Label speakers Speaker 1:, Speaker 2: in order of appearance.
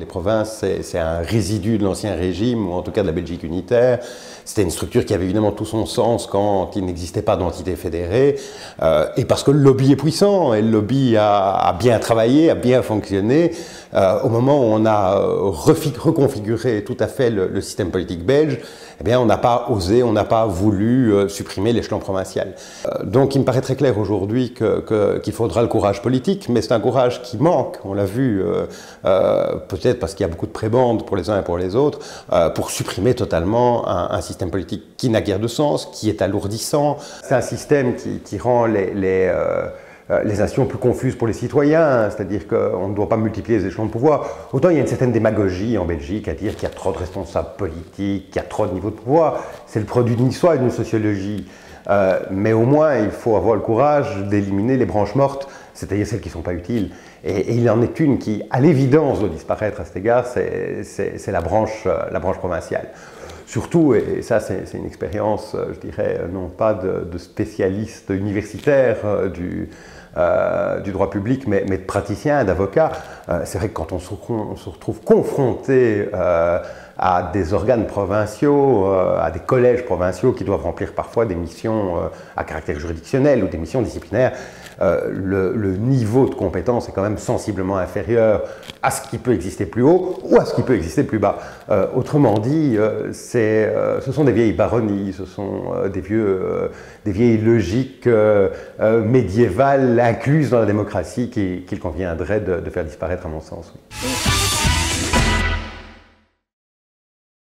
Speaker 1: provinces, c'est un résidu de l'ancien régime, ou en tout cas de la Belgique unitaire. C'était une structure qui avait évidemment tout son sens quand il n'existait pas d'entité fédérée, et parce que le lobby est puissant, et le lobby a bien travaillé, a bien fonctionné. Au moment où on a reconfiguré tout à fait le système politique belge, eh bien, on n'a pas osé, on n'a pas voulu supprimer l'échelon provincial. Donc il me paraît très clair aujourd'hui qu'il faudra le courage politique, mais c'est un courage qui manque, on l'a vu, peut-être parce qu'il y a beaucoup de prébendes pour les uns et pour les autres, pour supprimer totalement un système politique qui n'a guère de sens, qui est alourdissant. C'est un système qui rend les institutions plus confuses pour les citoyens, c'est-à-dire qu'on ne doit pas multiplier les échelons de pouvoir. Autant il y a une certaine démagogie en Belgique à dire qu'il y a trop de responsables politiques, qu'il y a trop de niveaux de pouvoir. C'est le produit d'une histoire et d'une sociologie. Mais au moins, il faut avoir le courage d'éliminer les branches mortes, c'est-à-dire celles qui ne sont pas utiles. Et il en est une qui, à l'évidence, doit disparaître à cet égard, c'est la branche provinciale. Surtout, et ça c'est une expérience, je dirais, non pas de spécialiste universitaire du droit public, mais de praticien, d'avocat. C'est vrai que quand on se retrouve confronté à des organes provinciaux, à des collèges provinciaux qui doivent remplir parfois des missions à caractère juridictionnel ou des missions disciplinaires, le niveau de compétence est quand même sensiblement inférieur à ce qui peut exister plus haut ou à ce qui peut exister plus bas. Autrement dit, ce sont des vieilles baronnies, ce sont des vieilles logiques médiévales incluses dans la démocratie qu'il conviendrait de faire disparaître, à mon sens. Oui.